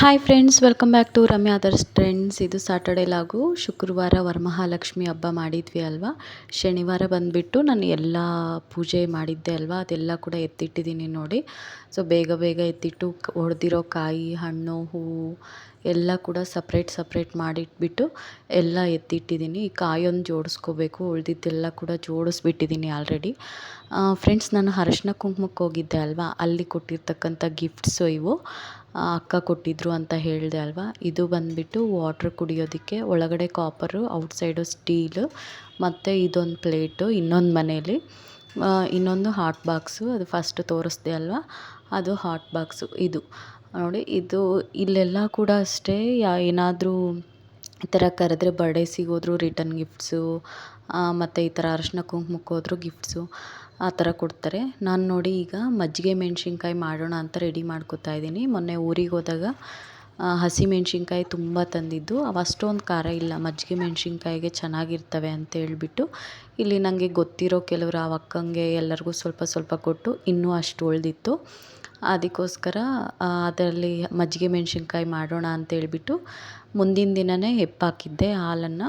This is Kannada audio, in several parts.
Hi friends, welcome back to Ramya others trends. ಇದು ಸ್ಯಾಟರ್ಡೇ ಲಾಗು. ಶುಕ್ರವಾರ ವರಮಹಾಲಕ್ಷ್ಮಿ ಹಬ್ಬ ಮಾಡಿದ್ವಿ ಅಲ್ವಾ. ಶನಿವಾರ ಬಂದುಬಿಟ್ಟು ನಾನು ಎಲ್ಲ ಪೂಜೆ ಮಾಡಿದ್ದೆ ಅಲ್ವಾ, ಅದೆಲ್ಲ ಕೂಡ ಎತ್ತಿಟ್ಟಿದ್ದೀನಿ ನೋಡಿ. ಸೊ ಬೇಗ ಬೇಗ ಎತ್ತಿಟ್ಟು ಹೊಡೆದಿರೋ ಕಾಯಿ, ಹಣ್ಣು, ಹೂವು ಎಲ್ಲ ಕೂಡ ಸಪ್ರೇಟ್ ಮಾಡಿಟ್ಬಿಟ್ಟು ಎಲ್ಲ ಎತ್ತಿಟ್ಟಿದ್ದೀನಿ. ಈ ಕಾಯೊಂದು ಜೋಡಿಸ್ಕೋಬೇಕು, ಉಳಿದಿದ್ದೆಲ್ಲ ಕೂಡ ಜೋಡಿಸ್ಬಿಟ್ಟಿದ್ದೀನಿ ಆಲ್ರೆಡಿ. ಫ್ರೆಂಡ್ಸ್, ನಾನು ಅರಶಿನ ಕುಂಕುಮಕ್ಕೆ ಹೋಗಿದ್ದೆ ಅಲ್ವಾ, ಅಲ್ಲಿ ಕೊಟ್ಟಿರ್ತಕ್ಕಂಥ ಗಿಫ್ಟ್ಸು ಇವು. ಅಕ್ಕ ಕೊಟ್ಟಿದ್ರು ಅಂತ ಹೇಳಿದೆ ಅಲ್ವಾ. ಇದು ಬಂದುಬಿಟ್ಟು ವಾಟ್ರ್ ಕುಡಿಯೋದಕ್ಕೆ, ಒಳಗಡೆ ಕಾಪರು, ಔಟ್ಸೈಡು ಸ್ಟೀಲು, ಮತ್ತು ಇದೊಂದು ಪ್ಲೇಟು. ಇನ್ನೊಂದು ಮನೇಲಿ ಇನ್ನೊಂದು ಹಾಟ್ ಬಾಕ್ಸು, ಅದು ಫಸ್ಟ್ ತೋರಿಸ್ದೆ ಅಲ್ವಾ, ಅದು ಹಾಟ್ ಬಾಕ್ಸು. ಇದು ನೋಡಿ, ಇದು ಇಲ್ಲೆಲ್ಲ ಕೂಡ ಅಷ್ಟೇ. ಏನಾದರೂ ಈ ಥರ ಕರೆದ್ರೆ ಬರ್ಡೇಸಿಗೆ ಹೋದ್ರು ರಿಟರ್ನ್ ಗಿಫ್ಟ್ಸು, ಮತ್ತು ಈ ಥರ ಅರಶಿನ ಕುಂಕುಮಕ್ಕೆ ಹೋದ್ರು ಗಿಫ್ಟ್ಸು ಆ ಥರ ಕೊಡ್ತಾರೆ. ನಾನು ನೋಡಿ ಈಗ ಮಜ್ಜಿಗೆ ಮೆಣ್ಸಿನ್ಕಾಯಿ ಮಾಡೋಣ ಅಂತ ರೆಡಿ ಮಾಡ್ಕೊತಾ ಇದ್ದೀನಿ. ಮೊನ್ನೆ ಊರಿಗೆ ಹೋದಾಗ ಹಸಿಮೆಣ್ಸಿನ್ಕಾಯಿ ತುಂಬ ತಂದಿದ್ದು, ಅವು ಅಷ್ಟೊಂದು ಖಾರ ಇಲ್ಲ, ಮಜ್ಜಿಗೆ ಮೆಣ್ಸಿನ್ಕಾಯಿಗೆ ಚೆನ್ನಾಗಿರ್ತವೆ ಅಂತ ಹೇಳ್ಬಿಟ್ಟು ಇಲ್ಲಿ ನನಗೆ ಗೊತ್ತಿರೋ ಕೆಲವರು ಆ ಅಕ್ಕಂಗೆ ಎಲ್ಲರಿಗೂ ಸ್ವಲ್ಪ ಸ್ವಲ್ಪ ಕೊಟ್ಟು ಇನ್ನೂ ಅಷ್ಟು ಉಳಿದಿತ್ತು. ಅದಕ್ಕೋಸ್ಕರ ಅದರಲ್ಲಿ ಮಜ್ಜಿಗೆ ಮೆಣ್ಸಿನ್ಕಾಯಿ ಮಾಡೋಣ ಅಂತೇಳ್ಬಿಟ್ಟು ಮುಂದಿನ ದಿನವೇ ಹೆಪ್ಪಾಕಿದ್ದೆ ಹಾಲನ್ನು.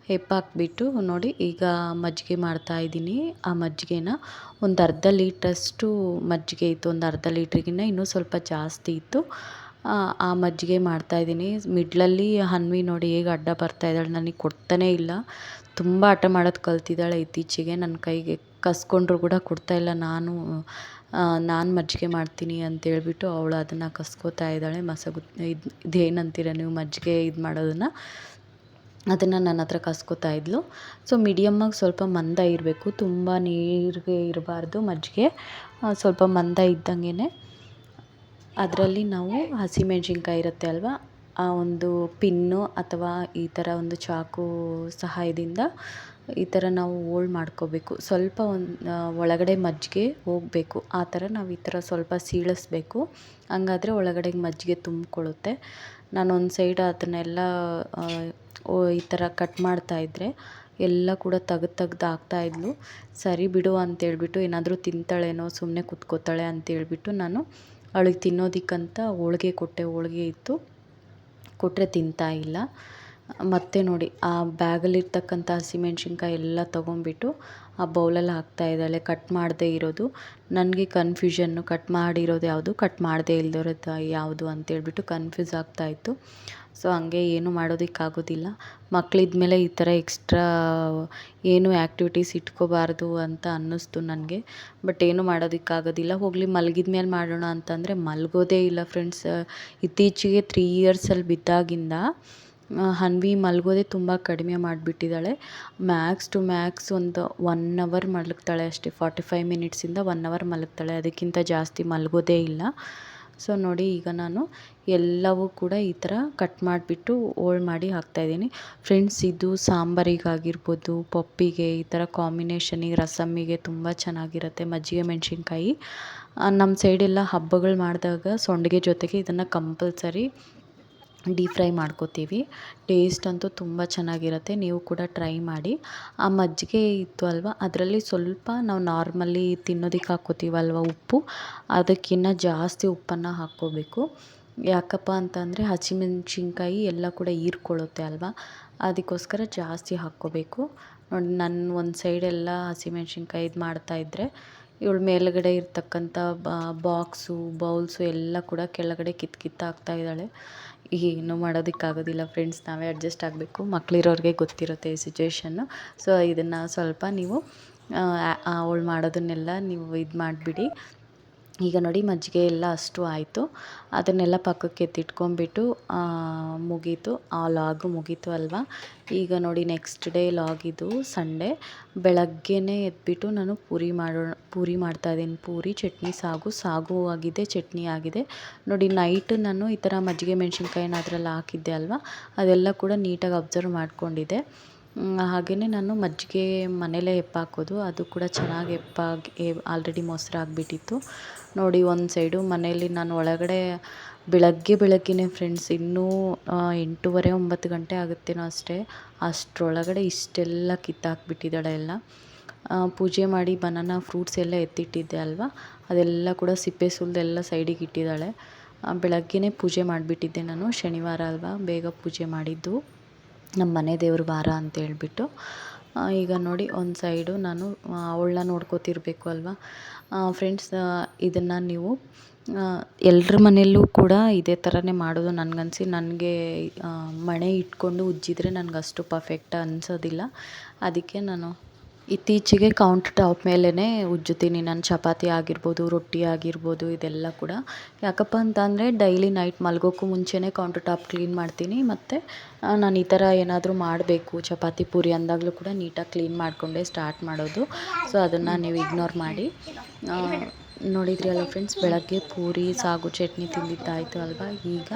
ಹೆಪ್ಪಾಕ್ಬಿಟ್ಟು ನೋಡಿ ಈಗ ಮಜ್ಜಿಗೆ ಮಾಡ್ತಾಯಿದ್ದೀನಿ. ಆ ಮಜ್ಜಿಗೆನ ಒಂದು ಅರ್ಧ ಲೀಟ್ರಷ್ಟು ಮಜ್ಜಿಗೆ ಇತ್ತು, ಒಂದು ಅರ್ಧ ಲೀಟ್ರಿಗಿನ್ನ ಇನ್ನೂ ಸ್ವಲ್ಪ ಜಾಸ್ತಿ ಇತ್ತು. ಆ ಮಜ್ಜಿಗೆ ಮಾಡ್ತಾಯಿದ್ದೀನಿ. ಮಿಡ್ಲಲ್ಲಿ ಹನ್ವಿ ನೋಡಿ ಹೇಗೆ ಅಡ್ಡ ಬರ್ತಾಯಿದ್ದಾಳೆ, ನನಗೆ ಕೊಡ್ತಾನೇ ಇಲ್ಲ. ತುಂಬ ಹಠ ಮಾಡೋದು ಕಲ್ತಿದ್ದಾಳೆ ಇತ್ತೀಚೆಗೆ. ನನ್ನ ಕೈಗೆ ಕಸ್ಕೊಂಡ್ರು ಕೂಡ ಕೊಡ್ತಾಯಿಲ್ಲ. ನಾನು ಮಜ್ಜಿಗೆ ಮಾಡ್ತೀನಿ ಅಂತೇಳ್ಬಿಟ್ಟು ಅವಳು ಅದನ್ನು ಕಸ್ಕೋತಾ ಇದ್ದಾಳೆ. ಇದೇನಂತೀರ ನೀವು, ಮಜ್ಜಿಗೆ ಇದು ಮಾಡೋದನ್ನು, ಅದನ್ನು ನನ್ನ ಹತ್ರ ಕಸ್ಕೋತಾ ಇದ್ಲು. ಸೊ ಮೀಡಿಯಮ್ಮಾಗಿ ಸ್ವಲ್ಪ ಮಂದ ಇರಬೇಕು, ತುಂಬ ನೀರಿಗೆ ಇರಬಾರ್ದು ಮಜ್ಜಿಗೆ, ಸ್ವಲ್ಪ ಮಂದ ಇದ್ದಂಗೆ. ಅದರಲ್ಲಿ ನಾವು ಹಸಿಮೆಣ್ಸಿನ್ಕಾಯಿ ಇರುತ್ತೆ ಅಲ್ವಾ, ಆ ಒಂದು ಪಿನ್ನು ಅಥವಾ ಈ ಥರ ಒಂದು ಚಾಕು ಸಹಾಯದಿಂದ ಈ ಥರ ನಾವು ಹೋಳು ಮಾಡ್ಕೋಬೇಕು. ಸ್ವಲ್ಪ ಒಳಗಡೆ ಮಜ್ಜಿಗೆ ಹೋಗಬೇಕು, ಆ ಥರ ನಾವು ಈ ಥರ ಸ್ವಲ್ಪ ಸೀಳಿಸ್ಬೇಕು. ಹಂಗಾದ್ರೆ ಒಳಗಡೆ ಮಜ್ಜಿಗೆ ತುಂಬಿಕೊಳ್ಳುತ್ತೆ. ನಾನು ಒಂದು ಸೈಡ್ ಅದನ್ನೆಲ್ಲ ಈ ಥರ ಕಟ್ ಮಾಡ್ತಾಯಿದ್ರೆ ಎಲ್ಲ ಕೂಡ ತೆಗ್ದು ಹಾಕ್ತಾಯಿದ್ಲು. ಸರಿ ಬಿಡು ಅಂತೇಳ್ಬಿಟ್ಟು, ಏನಾದರೂ ತಿಂತಾಳೇನೋ, ಸುಮ್ಮನೆ ಕುತ್ಕೋತಾಳೆ ಅಂತೇಳ್ಬಿಟ್ಟು ನಾನು ಅವಳಿಗೆ ತಿನ್ನೋದಕ್ಕಂತ ಹೋಳ್ಗೆ ಕೊಟ್ಟೆ. ಹೋಳ್ಗೆ ಇತ್ತು, ಕೊಟ್ಟರೆ ತಿಂತಾ ಇಲ್ಲ. ಮತ್ತು ನೋಡಿ ಆ ಬ್ಯಾಗಲ್ಲಿರ್ತಕ್ಕಂಥ ಹಸಿಮೆಣ್ಸಿನ್ಕಾಯಿ ಎಲ್ಲ ತೊಗೊಂಬಿಟ್ಟು ಆ ಬೌಲಲ್ಲಿ ಹಾಕ್ತಾಯಿದ್ದಾಳೆ. ಕಟ್ ಮಾಡದೇ ಇರೋದು ನನಗೆ ಕನ್ಫ್ಯೂಷನ್ನು, ಕಟ್ ಮಾಡಿರೋದು ಯಾವುದು, ಕಟ್ ಮಾಡದೇ ಇಲ್ದಿರೋದು ಯಾವುದು ಅಂತೇಳ್ಬಿಟ್ಟು ಕನ್ಫ್ಯೂಸ್ ಆಗ್ತಾಯಿತ್ತು. ಸೊ ಹಂಗೆ ಏನು ಮಾಡೋದಕ್ಕಾಗೋದಿಲ್ಲ. ಮಕ್ಕಳಿದ್ಮೇಲೆ ಈ ಥರ ಎಕ್ಸ್ಟ್ರಾ ಏನು ಆ್ಯಕ್ಟಿವಿಟೀಸ್ ಇಟ್ಕೋಬಾರ್ದು ಅಂತ ಅನ್ನಿಸ್ತು ನನಗೆ. ಬಟ್ ಏನು ಮಾಡೋದಕ್ಕಾಗೋದಿಲ್ಲ. ಹೋಗಲಿ ಮಲಗಿದ ಮೇಲೆ ಮಾಡೋಣ ಅಂತಂದರೆ ಮಲಗೋದೇ ಇಲ್ಲ ಫ್ರೆಂಡ್ಸ್. ಇತ್ತೀಚೆಗೆ 3 ಇಯರ್ಸಲ್ಲಿ ಬಿದ್ದಾಗಿಂದ ಹನ್ವಿ ಮಲಗೋದೇ ತುಂಬ ಕಡಿಮೆ ಮಾಡಿಬಿಟ್ಟಿದ್ದಾಳೆ. ಮ್ಯಾಕ್ಸ್ ಟು ಮ್ಯಾಕ್ಸ್ ಒಂದು 1 ಅವರ್ ಮಲಗ್ತಾಳೆ ಅಷ್ಟೇ. 45 ಮಿನಿಟ್ಸಿಂದ 1 ಅವರ್ ಮಲಗ್ತಾಳೆ, ಅದಕ್ಕಿಂತ ಜಾಸ್ತಿ ಮಲಗೋದೇ ಇಲ್ಲ. ಸೊ ನೋಡಿ ಈಗ ನಾನು ಎಲ್ಲವೂ ಕೂಡ ಈ ಥರ ಕಟ್ ಮಾಡಿಬಿಟ್ಟು ಹೋಳು ಮಾಡಿ ಹಾಕ್ತಾಯಿದ್ದೀನಿ ಫ್ರೆಂಡ್ಸ್. ಇದು ಸಾಂಬಾರಿಗಾಗಿರ್ಬೋದು, ಪಪ್ಪಿಗೆ, ಈ ಥರ ಕಾಂಬಿನೇಷನಿಗೆ, ರಸಮ್ಮಿಗೆ ತುಂಬ ಚೆನ್ನಾಗಿರುತ್ತೆ ಮಜ್ಜಿಗೆ ಮೆಣ್ಸಿನ್ಕಾಯಿ. ನಮ್ಮ ಸೈಡೆಲ್ಲ ಹಬ್ಬಗಳು ಮಾಡಿದಾಗ ಸಂಡಿಗೆ ಜೊತೆಗೆ ಇದನ್ನು ಕಂಪಲ್ಸರಿ ಡೀಪ್ ಫ್ರೈ ಮಾಡ್ಕೋತೀವಿ. ಟೇಸ್ಟ್ ಅಂತೂ ತುಂಬ ಚೆನ್ನಾಗಿರುತ್ತೆ, ನೀವು ಕೂಡ ಟ್ರೈ ಮಾಡಿ. ಆ ಮಜ್ಜಿಗೆ ಇತ್ತು ಅಲ್ವಾ, ಅದರಲ್ಲಿ ಸ್ವಲ್ಪ ನಾವು ನಾರ್ಮಲಿ ತಿನ್ನೋದಕ್ಕೆ ಹಾಕ್ಕೋತೀವಲ್ವ ಉಪ್ಪು, ಅದಕ್ಕಿಂತ ಜಾಸ್ತಿ ಉಪ್ಪನ್ನು ಹಾಕ್ಕೋಬೇಕು. ಯಾಕಪ್ಪ ಅಂತಂದರೆ ಹಸಿಮೆಣ್ಸಿನ್ಕಾಯಿ ಎಲ್ಲ ಕೂಡ ಹೀರ್ಕೊಳ್ಳುತ್ತೆ ಅಲ್ವಾ, ಅದಕ್ಕೋಸ್ಕರ ಜಾಸ್ತಿ ಹಾಕ್ಕೋಬೇಕು. ನೋಡಿ ನಾನು ಒಂದು ಸೈಡೆಲ್ಲ ಹಸಿಮೆಣ್ಸಿನ್ಕಾಯಿ ಇದು ಮಾಡ್ತಾಯಿದ್ರೆ ಇವಳು ಮೇಲುಗಡೆ ಇರ್ತಕ್ಕಂಥ ಬಾಕ್ಸು, ಬೌಲ್ಸು ಎಲ್ಲ ಕೂಡ ಕೆಳಗಡೆ ಕಿತ್ತಾಕ್ತಾಯಿದ್ದಾಳೆ. ಏನು ಮಾಡೋದಕ್ಕಾಗೋದಿಲ್ಲ ಫ್ರೆಂಡ್ಸ್, ನಾವೇ ಅಡ್ಜಸ್ಟ್ ಆಗಬೇಕು. ಮಕ್ಕಳಿರೋರಿಗೆ ಗೊತ್ತಿರುತ್ತೆ ಈ ಸಿಚುವೇಶನ್ನು. ಸೊ ಇದನ್ನು ಸ್ವಲ್ಪ ನೀವು ಅವಳು ಮಾಡೋದನ್ನೆಲ್ಲ ನೀವು ಇದು ಮಾಡಿಬಿಡಿ. ಈಗ ನೋಡಿ ಮಜ್ಜಿಗೆ ಎಲ್ಲ ಅಷ್ಟು ಆಯಿತು, ಅದನ್ನೆಲ್ಲ ಪಕ್ಕಕ್ಕೆ ಎತ್ತಿಟ್ಕೊಂಡ್ಬಿಟ್ಟು ಮುಗೀತು. ಆ ಲಾಗು ಮುಗೀತು ಅಲ್ವಾ. ಈಗ ನೋಡಿ ನೆಕ್ಸ್ಟ್ ಡೇ ಲಾಗಿದು ಸಂಡೇ. ಬೆಳಗ್ಗೆನೇ ಎದ್ಬಿಟ್ಟು ನಾನು ಪೂರಿ ಮಾಡ್ತಾಯಿದ್ದೀನಿ. ಪೂರಿ, ಚಟ್ನಿ, ಸಾಗು ಆಗಿದೆ, ಚಟ್ನಿ ಆಗಿದೆ. ನೋಡಿ ನೈಟ್ ನಾನು ಈ ಥರ ಮಜ್ಜಿಗೆ ಮೆಣ್ಸಿನ್ಕಾಯಿನ ಅದರಲ್ಲಿ ಹಾಕಿದ್ದೆ ಅಲ್ವಾ, ಅದೆಲ್ಲ ಕೂಡ ನೀಟಾಗಿ ಅಬ್ಸರ್ವ್ ಮಾಡ್ಕೊಂಡಿದ್ದೆ. ಹಾಗೆಯೇ ನಾನು ಮಜ್ಜಿಗೆ ಮನೇಲೇ ಹೆಪ್ಪಾಕೋದು, ಅದು ಕೂಡ ಚೆನ್ನಾಗಿ ಹೆಪ್ಪಾಗಿ ಆಲ್ರೆಡಿ ಮೊಸರು ಆಗಿಬಿಟ್ಟಿತ್ತು. ನೋಡಿ ಒಂದು ಸೈಡು ಮನೇಲಿ ನಾನು ಒಳಗಡೆ ಬೆಳಗ್ಗೆನೇ ಫ್ರೆಂಡ್ಸ್, ಇನ್ನೂ 8:30 9 ಗಂಟೆ ಆಗುತ್ತೇನೋ ಅಷ್ಟೇ, ಅಷ್ಟರೊಳಗಡೆ ಇಷ್ಟೆಲ್ಲ ಕಿತ್ತಾಕ್ಬಿಟ್ಟಿದ್ದಾಳೆ ಎಲ್ಲ. ಪೂಜೆ ಮಾಡಿ ಬನಾನಾ ಫ್ರೂಟ್ಸ್ ಎಲ್ಲ ಎತ್ತಿಟ್ಟಿದ್ದೆ ಅಲ್ವಾ, ಅದೆಲ್ಲ ಕೂಡ ಸಿಪ್ಪೆ ಸುಲಿದೆಲ್ಲ ಸೈಡಿಗೆ ಇಟ್ಟಿದ್ದಾಳೆ. ಬೆಳಗ್ಗೆನೇ ಪೂಜೆ ಮಾಡಿಬಿಟ್ಟಿದ್ದೆ ನಾನು. ಶನಿವಾರ ಅಲ್ವಾ, ಬೇಗ ಪೂಜೆ ಮಾಡಿದ್ದು, ನಮ್ಮ ಮನೆ ದೇವ್ರ ವಾರ ಅಂತ ಹೇಳ್ಬಿಟ್ಟು. ಈಗ ನೋಡಿ ಒಂದು ಸೈಡು ನಾನು ಅವಳನ್ನ ನೋಡ್ಕೋತಿರ್ಬೇಕು ಅಲ್ವಾ ಫ್ರೆಂಡ್ಸ್. ಇದನ್ನು ನೀವು ಎಲ್ಲರ ಮನೆಯಲ್ಲೂ ಕೂಡ ಇದೇ ಥರನೇ ಮಾಡೋದು ನನಗನ್ಸಿ. ನನಗೆ ಮಣೆ ಇಟ್ಕೊಂಡು ಉಜ್ಜಿದ್ರೆ ನನಗೆ ಅಷ್ಟು ಪರ್ಫೆಕ್ಟ್ ಅನಿಸೋದಿಲ್ಲ. ಅದಕ್ಕೆ ನಾನು ಇತ್ತೀಚೆಗೆ ಕೌಂಟರ್ ಟಾಪ್ ಮೇಲೇ ಉಜ್ಜುತ್ತೀನಿ. ನಾನು ಚಪಾತಿ ಆಗಿರ್ಬೋದು, ರೊಟ್ಟಿ ಆಗಿರ್ಬೋದು, ಇದೆಲ್ಲ ಕೂಡ. ಯಾಕಪ್ಪ ಅಂತಂದರೆ ಡೈಲಿ ನೈಟ್ ಮಲಗೋಕ್ಕೂ ಮುಂಚೆನೇ ಕೌಂಟರ್ ಟಾಪ್ ಕ್ಲೀನ್ ಮಾಡ್ತೀನಿ. ಮತ್ತು ನಾನು ಈ ಥರ ಏನಾದರೂ ಮಾಡಬೇಕು, ಚಪಾತಿ ಪೂರಿ ಅಂದಾಗಲೂ ಕೂಡ ನೀಟಾಗಿ ಕ್ಲೀನ್ ಮಾಡಿಕೊಂಡೇ ಸ್ಟಾರ್ಟ್ ಮಾಡೋದು. ಸೊ ಅದನ್ನು ನೀವು ಇಗ್ನೋರ್ ಮಾಡಿ. ನೋಡಿದ್ರಿ ಅಲ್ವ ಫ್ರೆಂಡ್ಸ್, ಬೆಳಗ್ಗೆ ಪೂರಿ ಸಾಗು ಚಟ್ನಿ ತಿಂದಿದ್ದಾಯಿತು ಅಲ್ವಾ. ಈಗ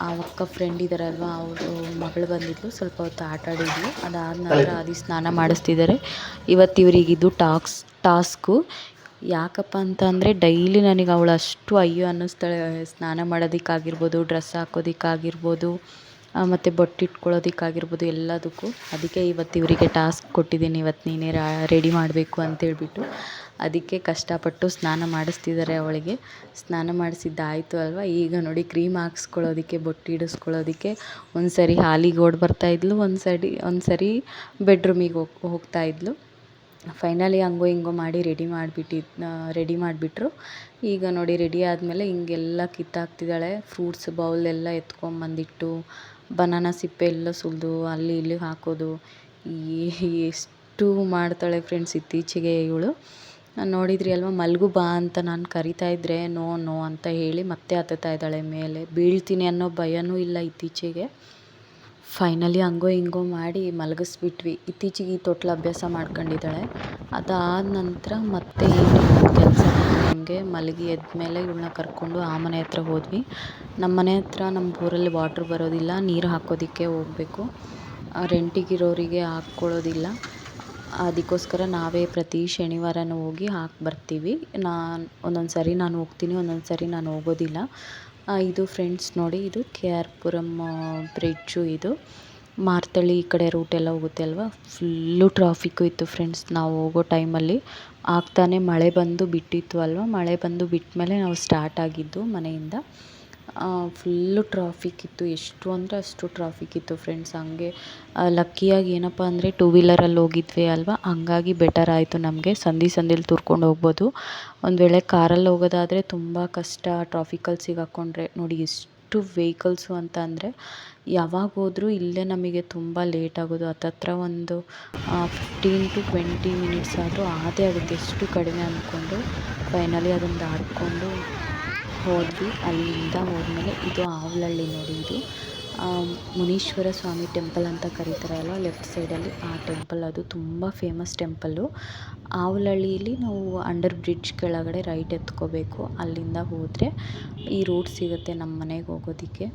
ಆ ಅಕ್ಕ ಫ್ರೆಂಡ್ ಇದ್ದಾರಲ್ವ, ಅವರು ಮಗಳು ಬಂದಿದ್ಲು, ಸ್ವಲ್ಪ ಹೊತ್ತು ಆಟ ಆಡಿದ್ಲು. ಅದಾದ ನಂತರ ಆದಿ ಸ್ನಾನ ಮಾಡಿಸ್ತಿದ್ದಾರೆ. ಇವತ್ತು ಇವರಿಗಿದು ಟಾಸ್ಕು. ಯಾಕಪ್ಪ ಅಂತಂದರೆ ಡೈಲಿ ನನಗೆ ಅವಳು ಅಷ್ಟು ಅಯ್ಯೋ ಅನ್ನಿಸ್ತಾಳೆ. ಸ್ನಾನ ಮಾಡೋದಕ್ಕಾಗಿರ್ಬೋದು, ಡ್ರೆಸ್ ಹಾಕೋದಕ್ಕಾಗಿರ್ಬೋದು, ಮತ್ತು ಬೊಟ್ಟಿಟ್ಕೊಳ್ಳೋದಕ್ಕಾಗಿರ್ಬೋದು, ಎಲ್ಲದಕ್ಕೂ. ಅದಕ್ಕೆ ಇವತ್ತು ಇವರಿಗೆ ಟಾಸ್ಕ್ ಕೊಟ್ಟಿದ್ದೀನಿ, ಇವತ್ತು ನೀನೇ ರೆಡಿ ಮಾಡಬೇಕು ಅಂತೇಳ್ಬಿಟ್ಟು. ಅದಕ್ಕೆ ಕಷ್ಟಪಟ್ಟು ಸ್ನಾನ ಮಾಡಿಸ್ತಿದ್ದಾರೆ ಅವಳಿಗೆ. ಸ್ನಾನ ಮಾಡಿಸಿದ್ದಾಯಿತು ಅಲ್ವಾ. ಈಗ ನೋಡಿ ಕ್ರೀಮ್ ಹಾಕ್ಸ್ಕೊಳ್ಳೋದಕ್ಕೆ, ಬೊಟ್ಟು ಇಡಿಸ್ಕೊಳ್ಳೋದಕ್ಕೆ ಒಂದು ಸರಿ ಹಾಲಿಗೆ ಓಡಿ ಬರ್ತಾಯಿದ್ಲು, ಒಂದು ಸರಿ ಬೆಡ್ರೂಮಿಗೆ ಹೋಗ್ತಾಯಿದ್ಲು. ಫೈನಲಿ ಹಂಗೋ ಹಿಂಗೋ ಮಾಡಿ ರೆಡಿ ಮಾಡಿಬಿಟ್ರು. ಈಗ ನೋಡಿ ರೆಡಿ ಆದಮೇಲೆ ಹಿಂಗೆಲ್ಲ ಕಿತ್ತಾಕ್ತಿದ್ದಾಳೆ. ಫ್ರೂಟ್ಸ್ ಬೌಲೆಲ್ಲ ಎತ್ಕೊಂಬಂದಿಟ್ಟು, ಬನಾನಾ ಸಿಪ್ಪೆ ಎಲ್ಲ ಸುಲಿದು ಅಲ್ಲಿ ಇಲ್ಲಿ ಹಾಕೋದು, ಎಷ್ಟು ಮಾಡ್ತಾಳೆ ಫ್ರೆಂಡ್ಸ್ ಇತ್ತೀಚೆಗೆ ಇವಳು. ನೋಡಿದ್ರಿ ಅಲ್ವಾ, ಮಲ್ಗು ಬಾ ಅಂತ ನಾನು ಕರಿತಾ ಇದ್ದರೆ ನೋ ಅಂತ ಹೇಳಿ ಮತ್ತೆ ಹತ್ತುತ್ತಾ ಇದ್ದಾಳೆ ಮೇಲೆ. ಬೀಳ್ತೀನಿ ಅನ್ನೋ ಭಯನೂ ಇಲ್ಲ ಇತ್ತೀಚೆಗೆ. ಫೈನಲಿ ಹಂಗೋ ಹಿಂಗೋ ಮಾಡಿ ಮಲಗಿಸ್ಬಿಟ್ವಿ. ಇತ್ತೀಚೆಗೆ ಈ ತೊಟ್ಲು ಅಭ್ಯಾಸ ಮಾಡ್ಕೊಂಡಿದ್ದಾಳೆ. ಅದಾದ ನಂತರ ಮತ್ತೆ ಏನು ಕೆಲಸ ನಮಗೆ. ಮಲಗಿ ಎದ್ಮೇಲೆ ಇವಳನ್ನ ಕರ್ಕೊಂಡು ಆ ಮನೆ ಹತ್ರ ಹೋದ್ವಿ. ನಮ್ಮ ಮನೆ ಹತ್ರ ನಮ್ಮ ಬೋರಲ್ಲಿ ವಾಟ್ರ್ ಬರೋದಿಲ್ಲ, ನೀರು ಹಾಕೋದಕ್ಕೆ ಹೋಗಬೇಕು. ರೆಂಟಿಗಿರೋರಿಗೆ ಹಾಕ್ಕೊಳ್ಳೋದಿಲ್ಲ. ಅದಕ್ಕೋಸ್ಕರ ನಾವೇ ಪ್ರತಿ ಶನಿವಾರನೂ ಹೋಗಿ ಹಾಕಿ ಬರ್ತೀವಿ. ಒಂದೊಂದು ಸರಿ ನಾನು ಹೋಗ್ತೀನಿ, ಒಂದೊಂದು ಸರಿ ನಾನು ಹೋಗೋದಿಲ್ಲ. ಇದು ಫ್ರೆಂಡ್ಸ್ ನೋಡಿ, ಇದು KR ಪುರಂ ಬ್ರಿಡ್ಜು. ಇದು ಮಾರ್ತಳ್ಳಿ ಈ ಕಡೆ ರೂಟೆಲ್ಲ ಹೋಗುತ್ತೆ ಅಲ್ವಾ. ಫುಲ್ಲು ಟ್ರಾಫಿಕ್ಕು ಇತ್ತು ಫ್ರೆಂಡ್ಸ್ ನಾವು ಹೋಗೋ ಟೈಮಲ್ಲಿ. ಆಗ್ತಾನೆ ಮಳೆ ಬಂದು ಬಿಟ್ಟಿತ್ತು ಅಲ್ವಾ. ಮಳೆ ಬಂದು ಬಿಟ್ಟ ಮೇಲೆ ನಾವು ಸ್ಟಾರ್ಟ್ ಆಗಿದ್ದು ಮನೆಯಿಂದ. ಫುಲ್ಲು ಟ್ರಾಫಿಕ್ ಇತ್ತು. ಎಷ್ಟು ಅಂದರೆ ಅಷ್ಟು ಟ್ರಾಫಿಕ್ ಇತ್ತು ಫ್ರೆಂಡ್ಸ್. ಹಂಗೆ ಲಕ್ಕಿಯಾಗಿ ಏನಪ್ಪ ಅಂದರೆ 2 ವೀಲರಲ್ಲಿ ಹೋಗಿದ್ವಿ ಅಲ್ವಾ, ಹಂಗಾಗಿ ಬೆಟರ್ ಆಯಿತು ನಮಗೆ. ಸಂದಿಲಿ ತುರ್ಕೊಂಡು ಹೋಗ್ಬೋದು. ಒಂದು ವೇಳೆ ಕಾರಲ್ಲಿ ಹೋಗೋದಾದರೆ ತುಂಬ ಕಷ್ಟ, ಟ್ರಾಫಿಕಲ್ಲಿ ಸಿಗಾಕೊಂಡ್ರೆ. ನೋಡಿ ಎಷ್ಟು ವೆಹಿಕಲ್ಸು ಅಂತ ಅಂದರೆ, ಯಾವಾಗ ಹೋದರೂ ಇಲ್ಲೇ ನಮಗೆ ತುಂಬ ಲೇಟ್ ಆಗೋದು. ಹತ್ತತ್ರ ಒಂದು 15 to 20 ಮಿನಿಟ್ಸ್ ಆದರೂ ಆದೇ ಆಗುತ್ತೆ, ಎಷ್ಟು ಕಡಿಮೆ ಅಂದ್ಕೊಂಡು. ಫೈನಲಿ ಅದನ್ನು ದಾಟ್ಕೊಂಡು ಹೋದ್ವಿ. ಅಲ್ಲಿಂದ ಹೋದ್ಮೇಲೆ ಇದು ಆವಲಹಳ್ಳಿ ನೋಡಿ. ಇದು ಮುನೀಶ್ವರ ಸ್ವಾಮಿ ಟೆಂಪಲ್ ಅಂತ ಕರೀತಾರಲ್ವ ಲೆಫ್ಟ್ ಸೈಡಲ್ಲಿ, ಆ ಟೆಂಪಲ್. ಅದು ತುಂಬ ಫೇಮಸ್ ಟೆಂಪಲ್ಲು. ಆವಲಹಳ್ಳಿಯಲ್ಲಿ ನಾವು ಅಂಡರ್ ಬ್ರಿಡ್ಜ್ ಕೆಳಗಡೆ ರೈಟ್ ಎತ್ಕೋಬೇಕು. ಅಲ್ಲಿಂದ ಹೋದರೆ ಈ ರೂಟ್ ಸಿಗುತ್ತೆ ನಮ್ಮ ಮನೆಗೆ ಹೋಗೋದಕ್ಕೆ.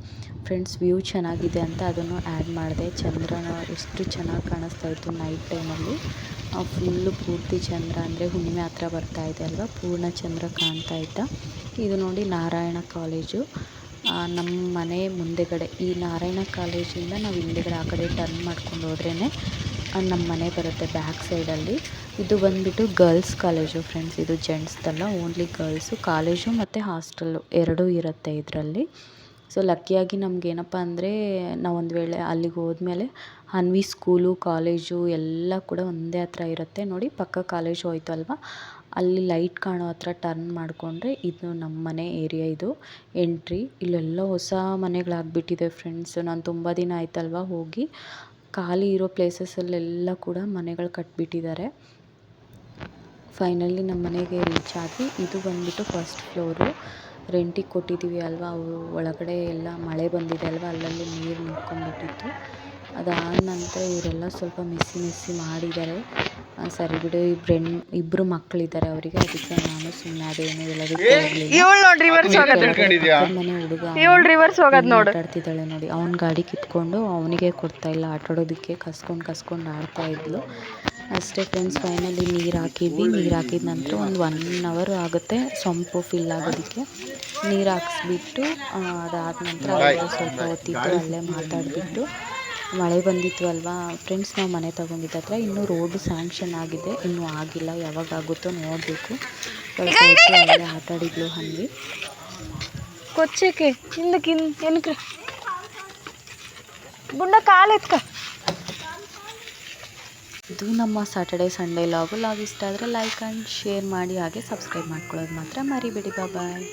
ಫ್ರೆಂಡ್ಸ್ ವ್ಯೂ ಚೆನ್ನಾಗಿದೆ ಅಂತ ಅದನ್ನು ಆ್ಯಡ್ ಮಾಡಿದೆ. ಚಂದ್ರನ ಎಷ್ಟು ಚೆನ್ನಾಗಿ ಕಾಣಿಸ್ತಾ ಇತ್ತು ನೈಟ್ ಟೈಮಲ್ಲಿ. ಫುಲ್ಲು ಪೂರ್ತಿ ಚಂದ್ರ, ಅಂದರೆ ಹುಣ್ಣಿಮೆ ಹತ್ರ ಬರ್ತಾಯಿದೆ ಅಲ್ವಾ, ಪೂರ್ಣ ಚಂದ್ರ ಕಾಣ್ತಾ ಇದ್ದ. ಇದು ನೋಡಿ ನಾರಾಯಣ ಕಾಲೇಜು. ನಮ್ಮ ಮನೆ ಮುಂದೆಗಡೆ ಈ ನಾರಾಯಣ ಕಾಲೇಜಿಂದ ನಾವು ಹಿಂದೆಗಡೆ ಆ ಕಡೆ ಟರ್ನ್ ಮಾಡ್ಕೊಂಡು ಹೋದ್ರೇ ನಮ್ಮ ಮನೆ ಬರುತ್ತೆ ಬ್ಯಾಕ್ ಸೈಡಲ್ಲಿ. ಇದು ಬಂದುಬಿಟ್ಟು ಗರ್ಲ್ಸ್ ಕಾಲೇಜು ಫ್ರೆಂಡ್ಸ್. ಇದು ಜೆಂಟ್ಸ್ದಲ್ಲ, ಓನ್ಲಿ ಗರ್ಲ್ಸು. ಕಾಲೇಜು ಮತ್ತು ಹಾಸ್ಟೆಲ್ಲು ಎರಡೂ ಇರುತ್ತೆ ಇದರಲ್ಲಿ. ಸೊ ಲಕ್ಕಿಯಾಗಿ ನಮಗೇನಪ್ಪ ಅಂದರೆ, ನಾವು ಒಂದು ವೇಳೆ ಅಲ್ಲಿಗೆ ಹೋದ್ಮೇಲೆ ಅನ್ವಿ ಸ್ಕೂಲು, ಕಾಲೇಜು ಎಲ್ಲ ಕೂಡ ಒಂದೇ ಹತ್ರ ಇರುತ್ತೆ. ನೋಡಿ ಪಕ್ಕ ಕಾಲೇಜು ಹೋಯ್ತು ಅಲ್ವಾ, ಅಲ್ಲಿ ಲೈಟ್ ಕಾಣೋ ಹತ್ರ ಟರ್ನ್ ಮಾಡಿಕೊಂಡ್ರೆ ಇದು ನಮ್ಮ ಮನೆ ಏರಿಯಾ. ಇದು ಎಂಟ್ರಿ. ಇಲ್ಲೆಲ್ಲ ಹೊಸ ಮನೆಗಳಾಗ್ಬಿಟ್ಟಿದೆ ಫ್ರೆಂಡ್ಸ್. ನಾನು ತುಂಬ ದಿನ ಆಯ್ತಲ್ವ ಹೋಗಿ. ಖಾಲಿ ಇರೋ ಪ್ಲೇಸಸ್ಸಲ್ಲೆಲ್ಲ ಕೂಡ ಮನೆಗಳು ಕಟ್ಬಿಟ್ಟಿದ್ದಾರೆ. ಫೈನಲಿ ನಮ್ಮ ಮನೆಗೆ ರೀಚ್ ಆದ್ವಿ. ಇದು ಬಂದುಬಿಟ್ಟು ಫಸ್ಟ್ ಫ್ಲೋರು. ರೆಂಟಿಗೆ ಕೊಟ್ಟಿದ್ದೀವಿ ಅಲ್ವಾ, ಅವರು ಒಳಗಡೆ ಎಲ್ಲ ಮಳೆ ಬಂದಿದೆ ಅಲ್ವಾ, ಅಲ್ಲಲ್ಲಿ ನೀರು ನಿಂತ್ಕೊಂಡ್ಬಿಟ್ಟಿತ್ತು. ಅದಾದ ನಂತರ ಇವರೆಲ್ಲ ಸ್ವಲ್ಪ ಮೆಸ್ಸಿ ಮಾಡಿದ್ದಾರೆ. ಸರಿ ಬಿಡು, ಇಬ್ಬರು ಮಕ್ಕಳಿದ್ದಾರೆ ಅವರಿಗೆ, ಅದಕ್ಕೆ ನಾನು ಸುಮ್ಮನೆ ಅದೇನು ಹೇಳೋದಕ್ಕೆ ಮನೆ ಹುಡುಗ ಆಟಾಡ್ತಿದ್ದಾಳೆ ನೋಡಿ. ಅವ್ನ ಗಾಡಿ ಕಿತ್ಕೊಂಡು ಅವನಿಗೆ ಕೊಡ್ತಾ ಇಲ್ಲ ಆಟಾಡೋದಕ್ಕೆ, ಕಸ್ಕೊಂಡು ಆಡ್ತಾ ಇದ್ಲು ಅಷ್ಟೇ ಫ್ರೆಂಡ್ಸ್. ಫೈನಲಿ ನೀರು ಹಾಕಿದ್ವಿ. ನೀರು ಹಾಕಿದ ನಂತರ ಒಂದು 1 hour ಆಗುತ್ತೆ ಸೊಂಪು ಫಿಲ್ ಆಗೋದಕ್ಕೆ. ನೀರು ಹಾಕ್ಸ್ಬಿಟ್ಟು ಅದಾದ ನಂತರ ಸ್ವಲ್ಪ ಹೊತ್ತಿತ್ತು ಅಲ್ಲೇ ಮಾತಾಡಿಬಿಟ್ಟು, ಮಳೆ ಬಂದಿತ್ತು ಅಲ್ವಾ ಫ್ರೆಂಡ್ಸ್. ನಾವು ಮನೆ ತೊಗೊಂಡಿದ್ದ ಹತ್ರ ಇನ್ನೂ ರೋಡ್ ಸ್ಯಾಂಕ್ಷನ್ ಆಗಿದೆ, ಇನ್ನೂ ಆಗಿಲ್ಲ, ಯಾವಾಗ ಆಗುತ್ತೋ ನೋಡಬೇಕು. ಸ್ವಲ್ಪ ಹೊತ್ತು ಅಲ್ಲೇ ಆಟಾಡಿದ್ಲು ಹಂಗೆ. వచ్చేకే కిందకి వెనుక ಗುಂಡ ಕಾಲು ಎತ್ಕ. ಇದು ನಮ್ಮ ಸ್ಯಾಟರ್ಡೆ ಸಂಡೇ ಲಾಗ್ ಇಷ್ಟ ಆದರೆ ಲೈಕ್ ಆ್ಯಂಡ್ ಶೇರ್ ಮಾಡಿ, ಹಾಗೆ ಸಬ್ಸ್ಕ್ರೈಬ್ ಮಾಡ್ಕೊಳ್ಳೋದು ಮಾತ್ರ ಮರಿಬೇಡಿ. ಬಾಯ್.